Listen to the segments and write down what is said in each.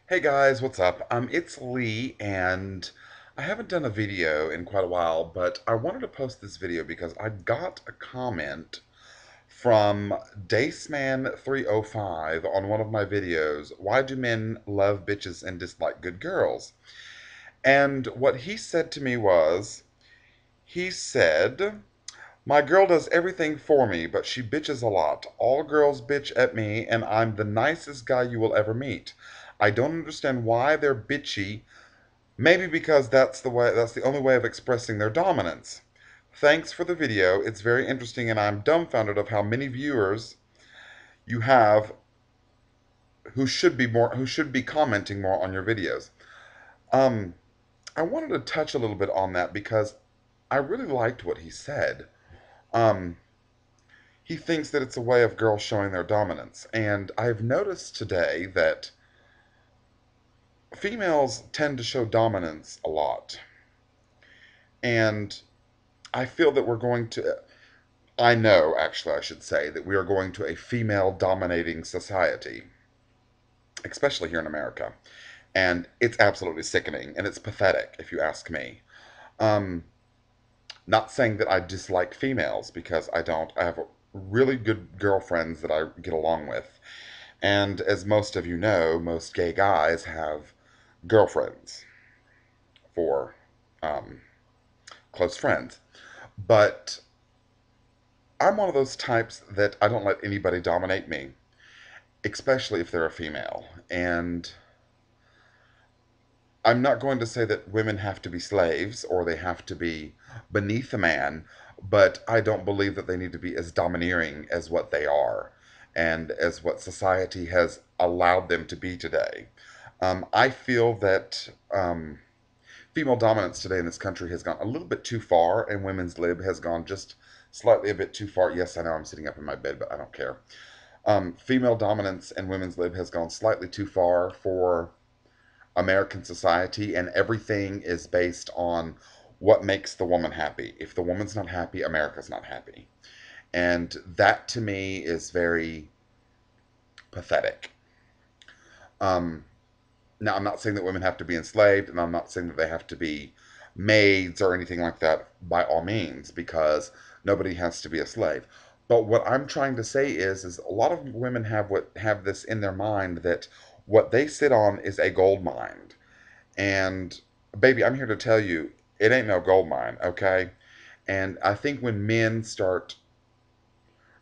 Hey guys, what's up? It's Lee, and I haven't done a video in quite a while, but I wanted to post this video because I got a comment from Daceman305 on one of my videos, Why Do Men Love Bitches and Dislike Good Girls? And what he said to me was, he said, my girl does everything for me, but she bitches a lot. All girls bitch at me, and I'm the nicest guy you will ever meet. I don't understand why they're bitchy. Maybe because that's the only way of expressing their dominance. Thanks for the video. It's very interesting, and I'm dumbfounded of how many viewers you have who should be commenting more on your videos. Um I wanted to touch a little bit on that because I really liked what he said. Um he thinks that it's a way of girls showing their dominance, and I've noticed today that females tend to show dominance a lot. And I feel that we're going to I know, actually, I should say, that we are going to a female dominating society, especially here in America. And it's absolutely sickening and it's pathetic, if you ask me. Um, Not saying that I dislike females, because I don't. I have really good girlfriends that I get along with. And as most of you know, most gay guys have girlfriends for um, close friends. But I'm one of those types that I don't let anybody dominate me, especially if they're a female. And I'm not going to say that women have to be slaves or they have to be beneath a man, but I don't believe that they need to be as domineering as what they are and as what society has allowed them to be today. I feel that female dominance today in this country has gone a little bit too far, and women's lib has gone just slightly a bit too far. Yes, I know I'm sitting up in my bed, but I don't care. Female dominance and women's lib has gone slightly too far for American society, and everything is based on what makes the woman happy. If the woman's not happy, America's not happy. And that to me is very pathetic. Um, Now, I'm not saying that women have to be enslaved, and I'm not saying that they have to be maids or anything like that by all means, because nobody has to be a slave. But what I'm trying to say is a lot of women have this in their mind that what they sit on is a gold mine. And baby, I'm here to tell you, it ain't no gold mine, okay? And I think when men start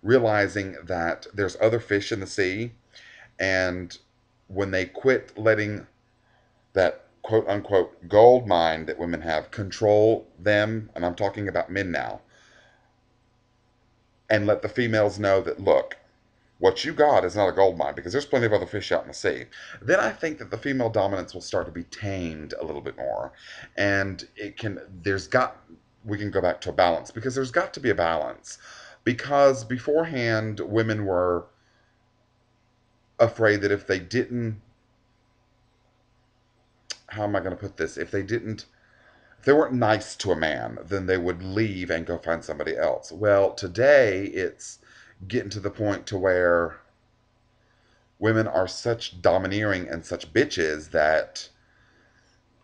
realizing that there's other fish in the sea, and when they quit letting that quote unquote gold mine that women have control them, and I'm talking about men now, and let the females know that, look, what you got is not a gold mine because there's plenty of other fish out in the sea, then I think that the female dominance will start to be tamed a little bit more. And we can go back to a balance, because there's got to be a balance. Because beforehand, women were afraid that if they didn't, how am I going to put this? If they weren't nice to a man, then they would leave and go find somebody else. Well, today it's getting to the point to where women are such domineering and such bitches that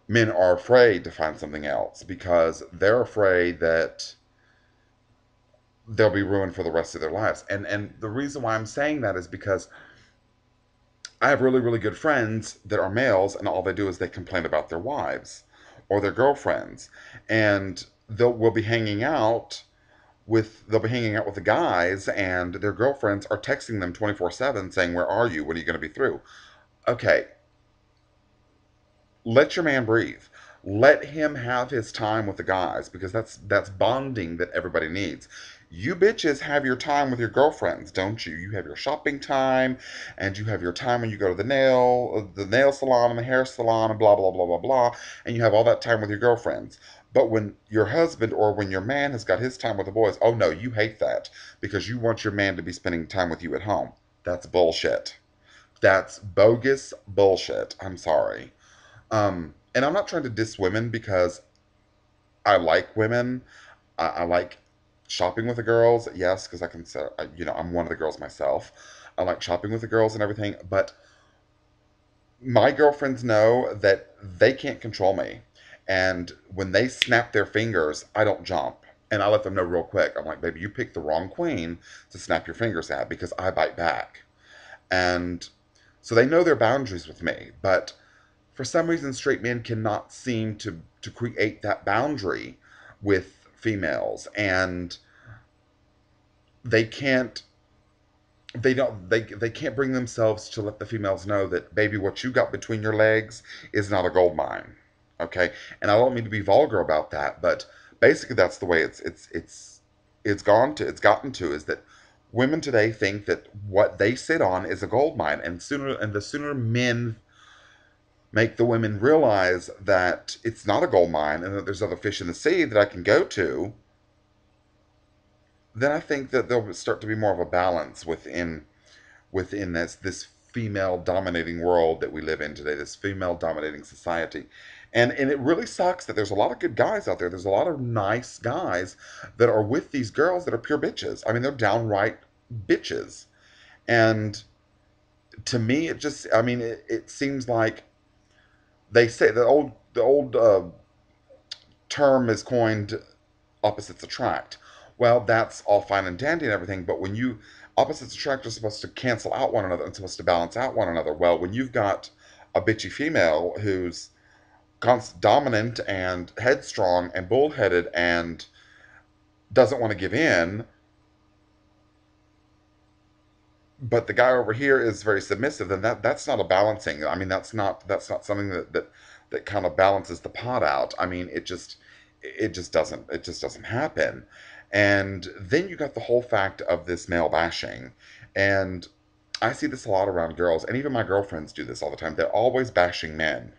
men are afraid to find something else, because they're afraid that they'll be ruined for the rest of their lives. And the reason why I'm saying that is because I have really, really good friends that are males, and all they do is they complain about their wives or their girlfriends. And we'll be hanging out they'll be hanging out with the guys, and their girlfriends are texting them 24/7 saying, where are you? When are you going to be through? Okay, let your man breathe. Let him have his time with the guys, because that's bonding that everybody needs. You bitches have your time with your girlfriends, don't you? You have your shopping time, and you have your time when you go to the nail salon and the hair salon and blah blah blah blah blah, and you have all that time with your girlfriends. But when your husband or when your man has got his time with the boys, oh no, you hate that because you want your man to be spending time with you at home. That's bullshit. That's bogus bullshit. I'm sorry. And I'm not trying to diss women, because I like women. I like shopping with the girls, yes, because I can say, I'm one of the girls myself. I like shopping with the girls and everything, but My girlfriends know that they can't control me. And when they snap their fingers, I don't jump. And I let them know real quick. I'm like, baby, you picked the wrong queen to snap your fingers at because I bite back. And so they know their boundaries with me. But for some reason, straight men cannot seem to create that boundary with females. And they can't they can't bring themselves to let the females know that, baby, what you got between your legs is not a gold mine. Okay? And I don't mean to be vulgar about that, but basically that's the way it's gotten to, is that women today think that what they sit on is a gold mine, and the sooner men make the women realize that it's not a gold mine and that there's other fish in the sea that I can go to, then I think that there'll start to be more of a balance within this female dominating world that we live in today, this female dominating society. And it really sucks that there's a lot of good guys out there. There's a lot of nice guys that are with these girls that are pure bitches. I mean, they're downright bitches. And to me, it seems like they say the old term is coined, opposites attract. Well, that's all fine and dandy and everything, but when you opposites attract are supposed to cancel out one another and supposed to balance out one another. Well, when you've got a bitchy female who's dominant and headstrong and bullheaded and doesn't want to give in, but the guy over here is very submissive, then that's not a balancing. I mean, that's not something that kind of balances the pot out. I mean, it just doesn't happen. And then you got the whole fact of this male bashing. And I see this a lot around girls, and even my girlfriends do this all the time. They're always bashing men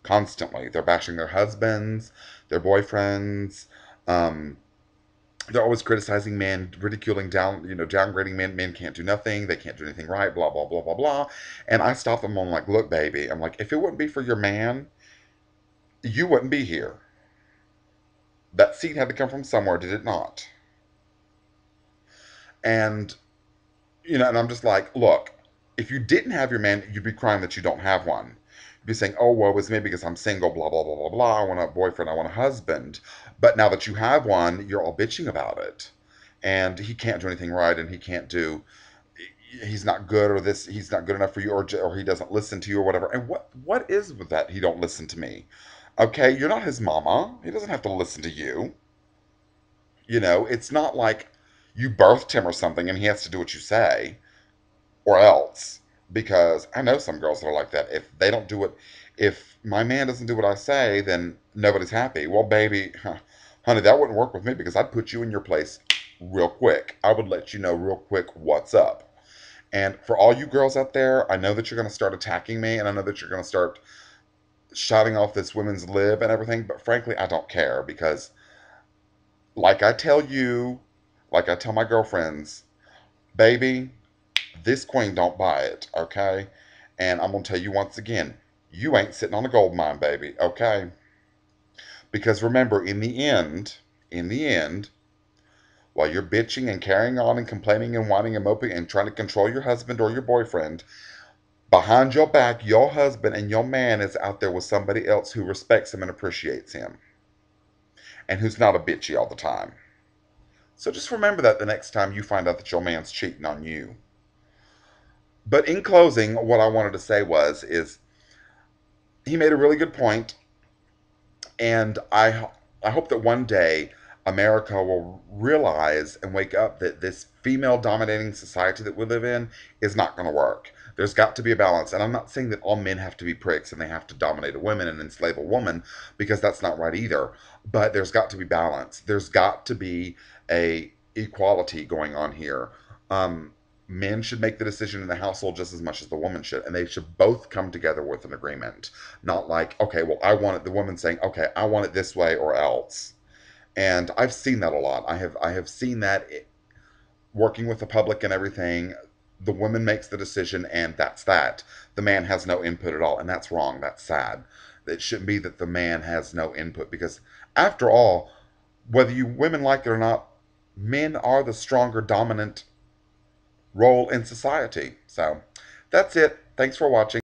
constantly. They're bashing their husbands, their boyfriends. Um, they're always criticizing men, ridiculing downgrading men. Men can't do nothing. They can't do anything right. Blah blah blah blah blah. And I stop them. I'm like, look, baby. I'm like, if it wouldn't be for your man, you wouldn't be here. That seed had to come from somewhere, did it not? And and I'm just like, look, if you didn't have your man, you'd be crying that you don't have one. You'd be saying, oh, well, it was me because I'm single, blah, blah, blah, blah, blah. I want a boyfriend, I want a husband. But now that you have one, you're all bitching about it. And he can't do anything right, and he's not good, or he's not good enough for you, or he doesn't listen to you, or whatever. And what is with that? He don't listen to me. Okay, you're not his mama. He doesn't have to listen to you. It's not like you birthed him or something and he has to do what you say or else. Because I know some girls that are like that. If my man doesn't do what I say, then nobody's happy. Well, baby, honey, that wouldn't work with me because I'd put you in your place real quick. I would let you know real quick what's up. And for all you girls out there, I know that you're going to start attacking me, and I know that you're going to start shouting off this women's lib and everything, but frankly, I don't care because, like I tell you, like I tell my girlfriends, baby, this queen don't buy it, okay? And I'm going to tell you once again, you ain't sitting on a gold mine, baby, okay? Because remember, in the end, while you're bitching and carrying on and complaining and whining and moping and trying to control your husband or your boyfriend, behind your back, your husband and your man is out there with somebody else who respects him and appreciates him and who's not a bitchy all the time. So just remember that the next time you find out that your man's cheating on you. But in closing, what I wanted to say is he made a really good point, and I hope that one day America will realize and wake up that this female dominating society that we live in is not going to work. There's got to be a balance, and I'm not saying that all men have to be pricks and they have to dominate a woman and enslave a woman, because that's not right either. But there's got to be balance. There's got to be a equality going on here. Men should make the decision in the household just as much as the woman should, and they should both come together with an agreement. Not like, okay, well, I want it. The woman saying, okay, I want it this way or else. And I've seen that a lot. I have seen that working with the public and everything. The woman makes the decision, and that's that. The man has no input at all, and that's wrong. That's sad. It shouldn't be that the man has no input, because after all, whether you women like it or not, men are the stronger, dominant role in society. So that's it. Thanks for watching.